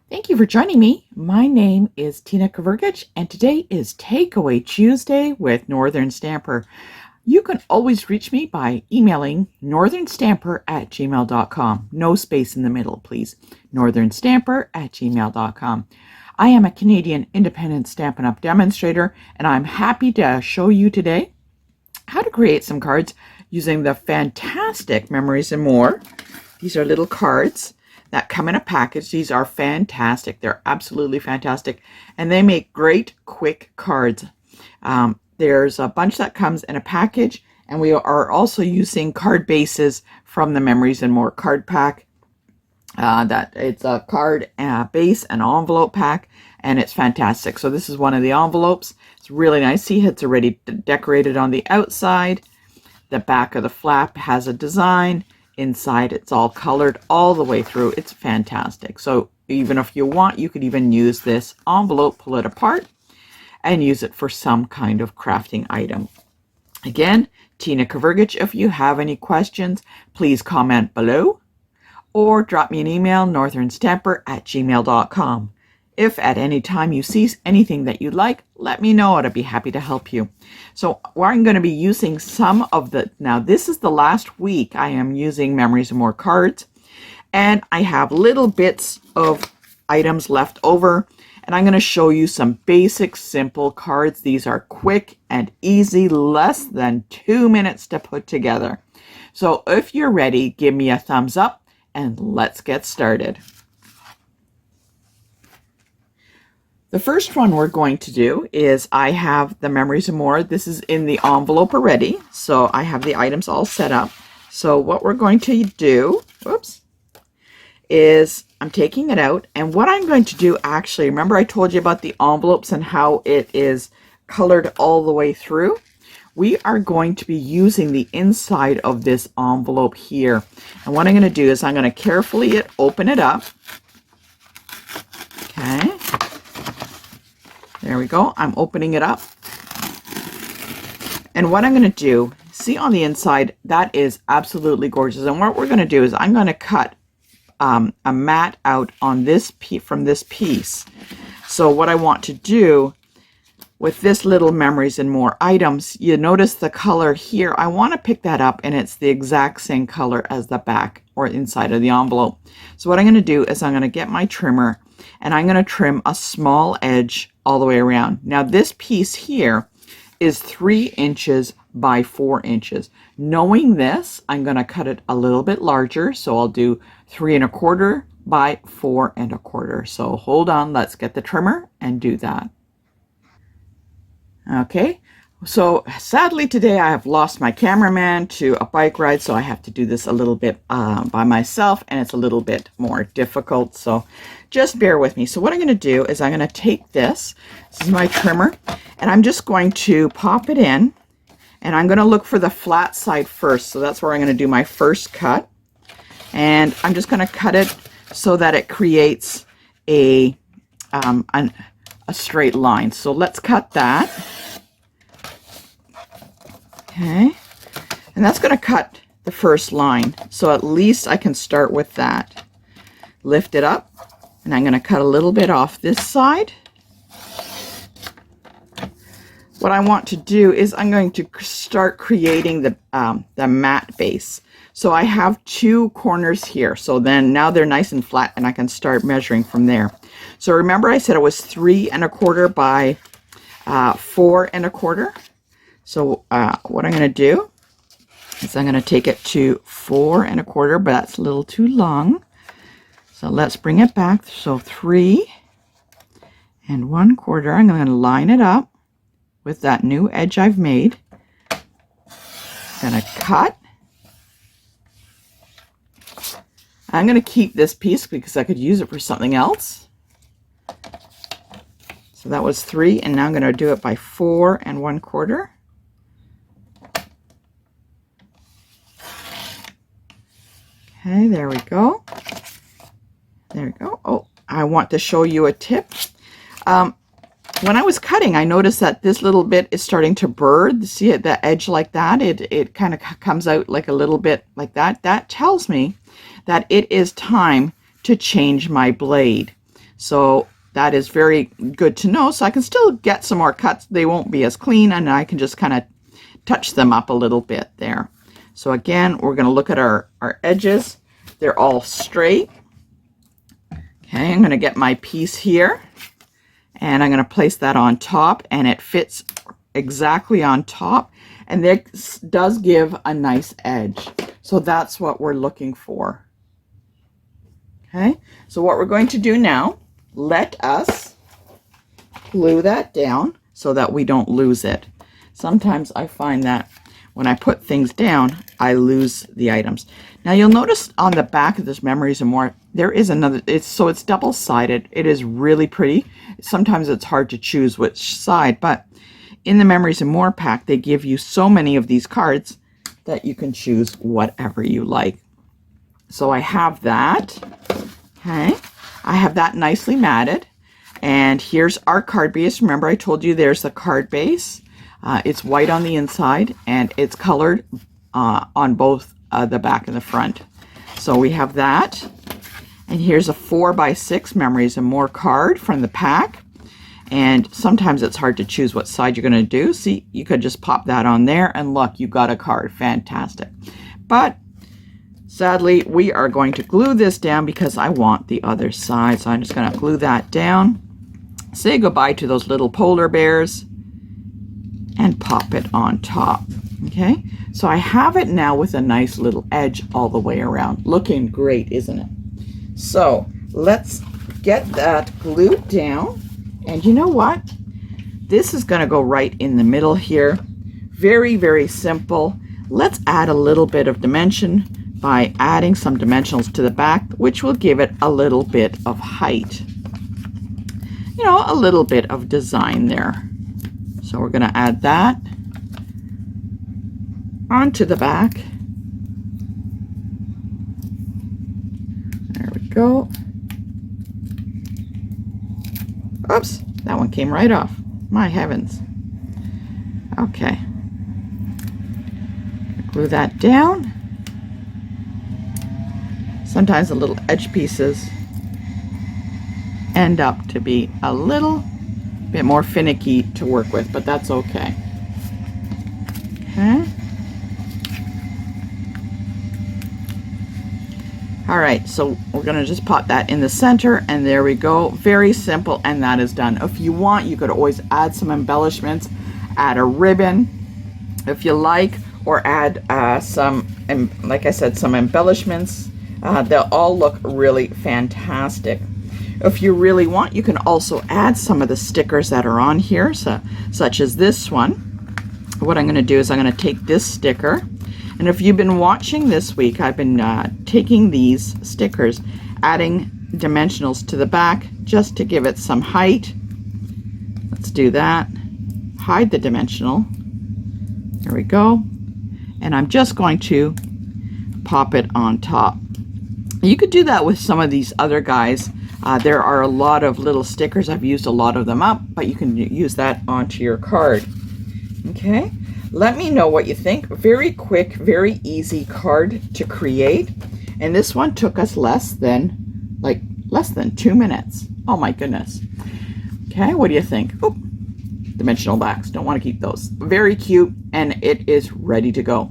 Thank you for joining me. My name is Tina Kavergich, and today is Takeaway Tuesday with Northern Stamper. You can always reach me by emailing northernstamper@gmail.com. No space in the middle, please. northernstamper@gmail.com. I am a Canadian independent Stampin' Up! Demonstrator, and I'm happy to show you today how to create some cards using the fantastic Memories and More. These are little cards that come in a package. These are fantastic. They're absolutely fantastic. And they make great, quick cards. There's a bunch that comes in a package. And we are also using card bases from the Memories and More card pack. That it's a card base, an envelope pack, and it's fantastic. So this is one of the envelopes. It's really nice. See, it's already decorated on the outside. The back of the flap has a design. Inside, it's all colored all the way through. It's fantastic. So even if you want, you could even use this envelope, pull it apart, and use it for some kind of crafting item. Again, Tina Kavergich. If you have any questions, please comment below or drop me an email, northernstamper@gmail.com. If at any time you see anything that you like, let me know. I'd be happy to help you. So I'm going to be using some of now this is the last week I am using Memories and More cards. And I have little bits of items left over. And I'm going to show you some basic, simple cards. These are quick and easy, less than 2 minutes to put together. So if you're ready, give me a thumbs up and let's get started. The first one we're going to do is I have the Memories and More. This is in the envelope already, so I have the items all set up. So what we're going to do, is I'm taking it out, and what I'm going to do actually, remember I told you about the envelopes and how it is colored all the way through? We are going to be using the inside of this envelope here. And what I'm going to do is I'm going to carefully open it up. Okay. There we go. I'm opening it up. And what I'm going to do, see on the inside, that is absolutely gorgeous. And what we're going to do is I'm going to cut a mat out on this from this piece. So what I want to do with this little Memories and More items, you notice the color here. I want to pick that up and it's the exact same color as the back or inside of the envelope. So what I'm going to do is I'm going to get my trimmer and I'm going to trim a small edge all the way around. Now this piece here is 3 inches by 4 inches. Knowing this, I'm going to cut it a little bit larger. So I'll do 3 1/4 by 4 1/4. So hold on, let's get the trimmer and do that. Okay, so sadly today I have lost my cameraman to a bike ride, so I have to do this a little bit by myself, and it's a little bit more difficult, so just bear with me. So what I'm going to do is I'm going to take this is my trimmer, and I'm just going to pop it in, and I'm going to look for the flat side first. So that's where I'm going to do my first cut, and I'm just going to cut it so that it creates a straight line. So let's cut that. Okay, and that's going to cut the first line. So at least I can start with that. Lift it up, and I'm going to cut a little bit off this side. What I want to do is I'm going to start creating the mat base. So I have 2 corners here. So then now they're nice and flat, and I can start measuring from there. So remember I said it was 3 1/4 by 4 1/4. So what I'm going to do is I'm going to take it to 4 1/4, but that's a little too long. So let's bring it back. So 3 1/4. I'm going to line it up with that new edge I've made. I'm going to cut. I'm going to keep this piece because I could use it for something else. So that was 3, and now I'm going to do it by 4 1/4. Okay, there we go. There we go. Oh, I want to show you a tip. When I was cutting, I noticed that this little bit is starting to burr. See it, the edge like that? It kind of comes out like a little bit like that. That tells me that it is time to change my blade. So that is very good to know. So I can still get some more cuts. They won't be as clean, and I can just kind of touch them up a little bit there. So again, we're going to look at our edges. They're all straight. Okay, I'm going to get my piece here, and I'm going to place that on top, and it fits exactly on top, and this does give a nice edge. So that's what we're looking for. Okay, so what we're going to do now, let us glue that down so that we don't lose it. Sometimes I find that when I put things down, I lose the items. Now you'll notice on the back of this Memories and More, there is another, it's double-sided. It is really pretty. Sometimes it's hard to choose which side, but in the Memories and More pack, they give you so many of these cards that you can choose whatever you like. So I have that, okay? I have that nicely matted. And here's our card base. Remember, I told you there's the card base. It's white on the inside, and it's colored on both the back and the front. So we have that. And here's a 4x6 Memories and More card from the pack. And sometimes it's hard to choose what side you're going to do. See, you could just pop that on there, and look, you got a card. Fantastic. But sadly, we are going to glue this down because I want the other side. So I'm just going to glue that down. Say goodbye to those little polar bears and pop it on top. Okay, so I have it now with a nice little edge all the way around. Looking great, isn't it? So let's get that glued down. And you know what? This is going to go right in the middle here. Very, very simple. Let's add a little bit of dimension by adding some dimensionals to the back, which will give it a little bit of height. You know, a little bit of design there. So we're going to add that onto the back. There we go. Oops, that one came right off. My heavens. Okay. Glue that down. Sometimes the little edge pieces end up to be a little bit more finicky to work with, but that's okay. Okay. All right, so we're gonna just pop that in the center, and there we go. Very simple, and that is done. If you want, you could always add some embellishments, add a ribbon if you like, or add some, like I said, some embellishments. They'll all look really fantastic. If you really want, you can also add some of the stickers that are on here, such as this one. What I'm going to do is I'm going to take this sticker, and if you've been watching this week, I've been taking these stickers, adding dimensionals to the back just to give it some height. Let's do that. Hide the dimensional. There we go. And I'm just going to pop it on top. You could do that with some of these other guys. There are a lot of little stickers. I've used a lot of them up, but you can use that onto your card. Okay, let me know what you think. Very quick, very easy card to create. And this one took us less than 2 minutes. Oh my goodness. Okay, what do you think? Oh, dimensional backs. Don't want to keep those. Very cute, and it is ready to go.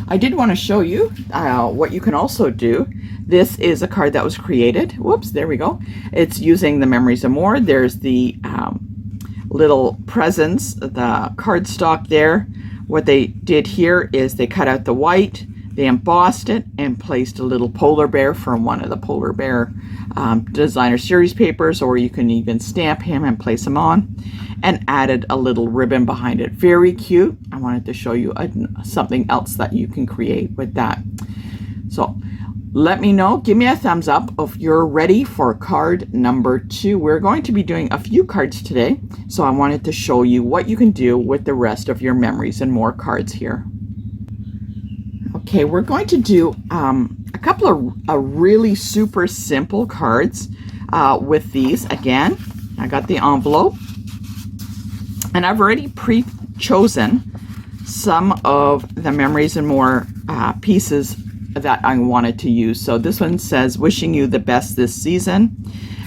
I did want to show you what you can also do. This is a card that was created. Whoops, there we go. It's using the Memories and More. There's the little presents, the cardstock there. What they did here is they cut out the white, they embossed it, and placed a little polar bear from one of the polar bear designer series papers, or you can even stamp him and place him on, and added a little ribbon behind it. Very cute. I wanted to show you something else that you can create with that. So let me know, give me a thumbs up if you're ready for card number 2. We're going to be doing a few cards today, so I wanted to show you what you can do with the rest of your Memories and More cards here. Okay, we're going to do a couple of really super simple cards with these. Again, I got the envelope, and I've already pre-chosen some of the Memories and More pieces that I wanted to use. So this one says, wishing you the best this season.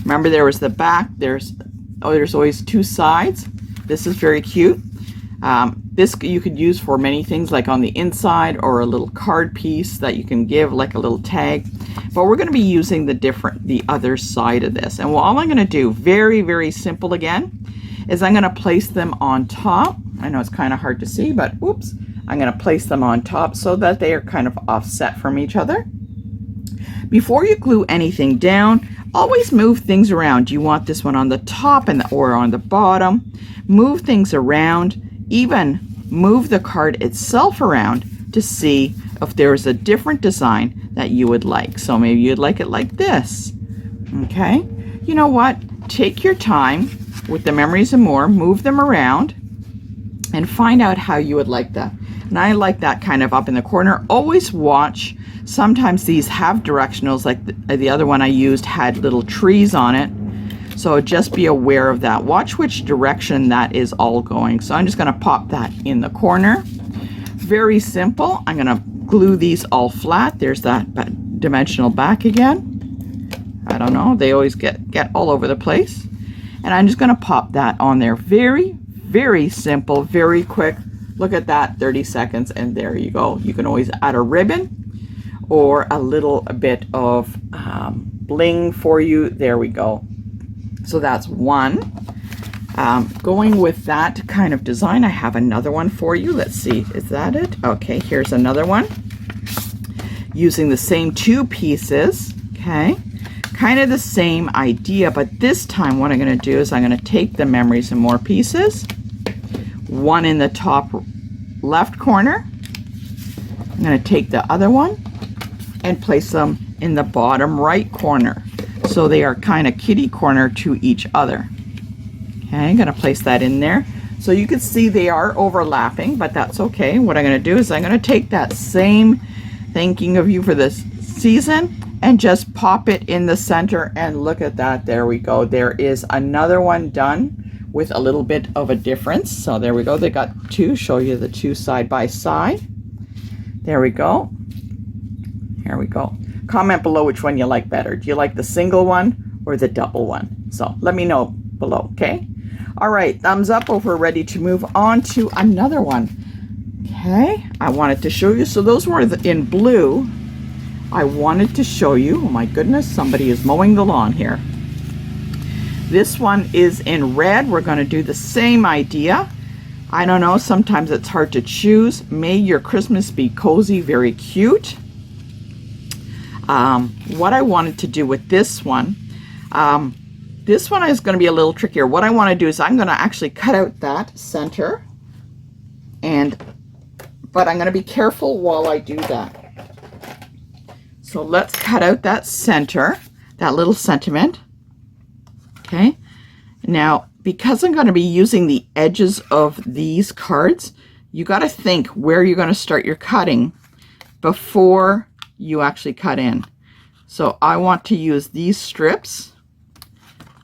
Remember, there was the back. There's always two sides. This is very cute. This you could use for many things, like on the inside, or a little card piece that you can give, like a little tag. But we're going to be using the other side of this. And all I'm going to do, very, very simple again, is I'm going to place them on top. I know it's kind of hard to see, but whoops. I'm going to place them on top so that they are kind of offset from each other. Before you glue anything down, always move things around. Do you want this one on the top or on the bottom? Move things around. Even move the card itself around to see if there's a different design that you would like. So maybe you'd like it like this. Okay, you know what? Take your time with the Memories and More, move them around and find out how you would like that. And I like that kind of up in the corner. Always watch. Sometimes these have directionals, like the other one I used had little trees on it. So just be aware of that. Watch which direction that is all going. So I'm just going to pop that in the corner. Very simple. I'm going to glue these all flat. There's that dimensional back again. I don't know. They always get all over the place. And I'm just going to pop that on there. Very, very simple, very quick. Look at that, 30 seconds, and there you go. You can always add a ribbon or a little bit of bling for you. There we go. So that's one. Going with that kind of design, I have another one for you. Let's see, is that it? Okay, here's another one. Using the same two pieces, okay? Kind of the same idea, but this time what I'm gonna do is I'm gonna take the Memories and More pieces, one in the top left corner. I'm gonna take the other one and place them in the bottom right corner. So they are kind of kitty corner to each other. Okay, I'm going to place that in there. So you can see they are overlapping, but that's okay. What I'm going to do is I'm going to take that same thanking of you for this season and just pop it in the center, and look at that. There we go. There is another one done with a little bit of a difference. So there we go. They got two. Show you the two side by side. There we go. Here we go. Comment below which one you like better. Do you like the single one or the double one? So let me know below, okay? All right, thumbs up if we're ready to move on to another one. Okay, I wanted to show you. So those were in blue. I wanted to show you. Oh my goodness, somebody is mowing the lawn here. This one is in red. We're going to do the same idea. I don't know, sometimes it's hard to choose. May your Christmas be cozy, very cute. What I wanted to do with this one is going to be a little trickier. What I want to do is I'm going to actually cut out that center, but I'm going to be careful while I do that. So let's cut out that center, that little sentiment. Okay. Now, because I'm going to be using the edges of these cards, you got to think where you're going to start your cutting before you actually cut in. So I want to use these strips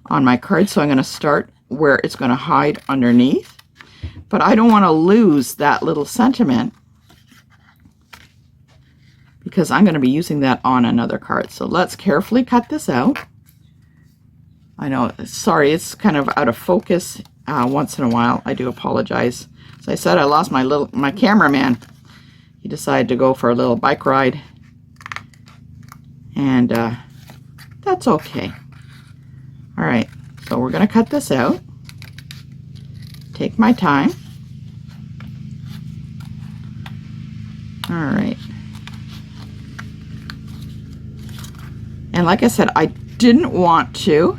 on my card. So I'm going to start where it's going to hide underneath, but I don't want to lose that little sentiment because I'm going to be using that on another card. So let's carefully cut this out. I know, sorry, it's kind of out of focus once in a while. I do apologize. As I said, I lost my cameraman. He decided to go for a little bike ride. And that's okay. All right, so we're going to cut this out. Take my time. All right. And like I said, I didn't want to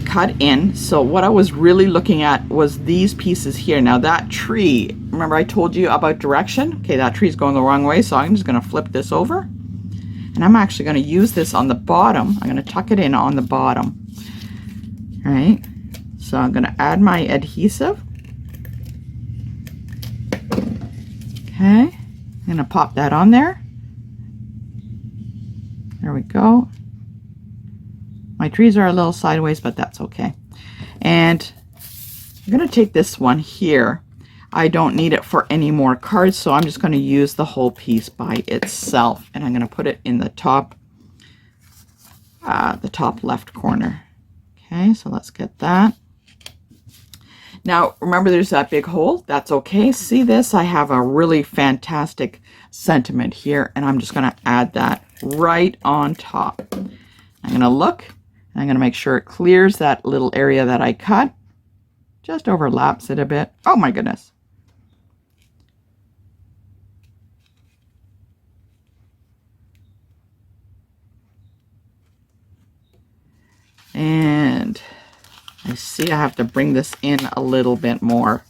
cut in. So what I was really looking at was these pieces here. Now that tree, remember I told you about direction? Okay, that tree's going the wrong way, so I'm just going to flip this over. And I'm actually going to use this on the bottom. I'm going to tuck it in on the bottom. All right, so I'm going to add my adhesive. Okay, I'm going to pop that on there. There we go. My trees are a little sideways, but that's okay. And I'm going to take this one here. I don't need it for any more cards, so I'm just going to use the whole piece by itself. And I'm going to put it in the top the top left corner. Okay, so let's get that. Now, remember there's that big hole. That's okay. See this? I have a really fantastic sentiment here, and I'm just going to add that right on top. I'm going to look, and I'm going to make sure it clears that little area that I cut. Just overlaps it a bit. Oh my goodness. And I see I have to bring this in a little bit more.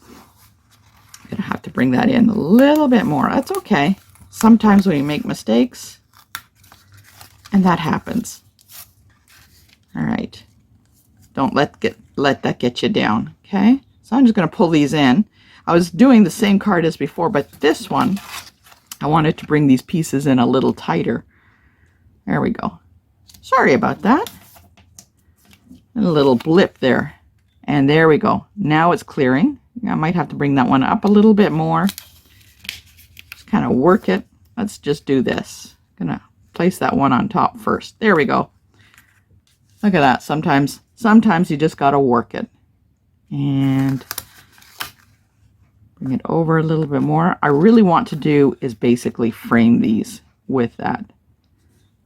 I'm going to have to bring that in a little bit more. That's okay. Sometimes we make mistakes, and that happens. All right. Don't let that get you down, okay? So I'm just going to pull these in. I was doing the same card as before, but this one, I wanted to bring these pieces in a little tighter. There we go. Sorry about that. A little blip there. And there we go. Now it's clearing. I might have to bring that one up a little bit more. Just kind of work it. Let's just do this. I'm going to place that one on top first. There we go. Look at that. Sometimes you just got to work it. And bring it over a little bit more. I really want to do is basically frame these with that.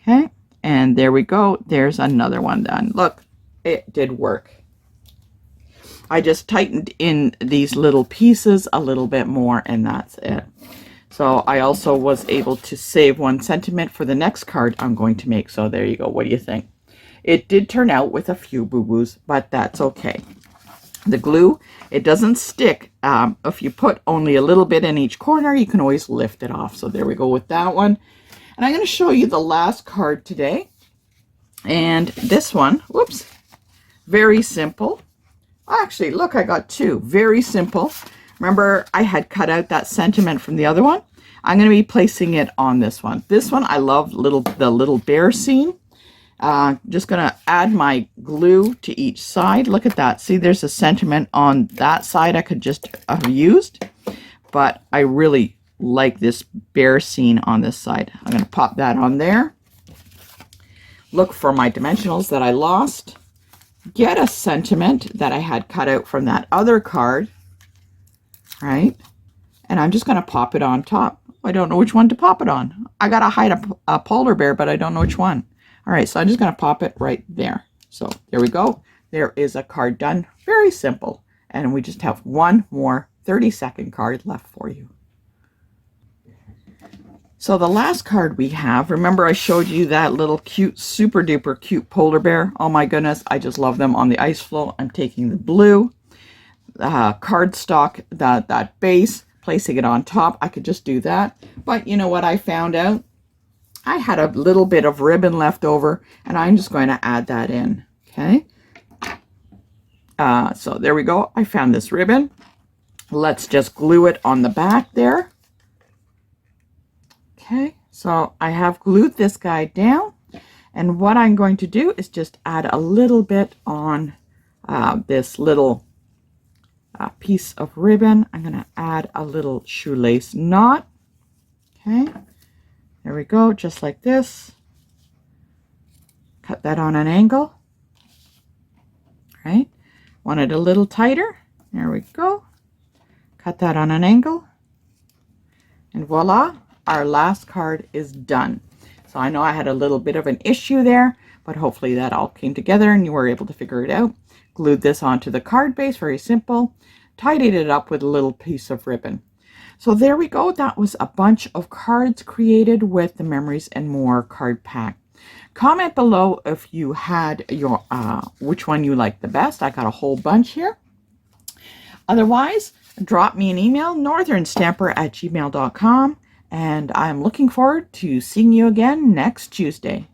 Okay. And there we go. There's another one done. Look. It did work. I just tightened in these little pieces a little bit more, and that's it. So I also was able to save one sentiment for the next card I'm going to make. So there you go. What do you think? It did turn out with a few boo-boos, but that's okay. The glue, it doesn't stick. If you put only a little bit in each corner, you can always lift it off. So there we go with that one. And I'm going to show you the last card today. And this one, whoops. Very simple. Actually, look, I got two. Very simple. Remember, I had cut out that sentiment from the other one. I'm going to be placing it on this one. This one, I love the little bear scene. Just going to add my glue to each side. Look at that. See, there's a sentiment on that side I could just have used. But I really like this bear scene on this side. I'm going to pop that on there. Look for my dimensionals that I lost. Get a sentiment that I had cut out from that other card, right? And I'm just going to pop it on top. I don't know which one to pop it on. I got to hide a polar bear, but I don't know which one. All right, so I'm just going to pop it right there. So there we go. There is a card done. Very simple. And we just have one more 30-second card left for you. So the last card we have, remember I showed you that little cute, super duper cute polar bear. Oh my goodness, I just love them on the ice floe. I'm taking the blue cardstock, that base, placing it on top. I could just do that. But you know what I found out? I had a little bit of ribbon left over, and I'm just going to add that in. Okay. So there we go. I found this ribbon. Let's just glue it on the back there. Okay, so I have glued this guy down, and what I'm going to do is just add a little bit on this little piece of ribbon. I'm going to add a little shoelace knot. Okay, there we go, just like this. Cut that on an angle. All right, want it a little tighter. There we go. Cut that on an angle, and voila. Our last card is done. So I know I had a little bit of an issue there, but hopefully that all came together and you were able to figure it out. Glued this onto the card base, very simple. Tidied it up with a little piece of ribbon. So there we go. That was a bunch of cards created with the Memories and More card pack. Comment below if you had your which one you liked the best. I got a whole bunch here. Otherwise, drop me an email, northernstamper@gmail.com. And I'm looking forward to seeing you again next Tuesday.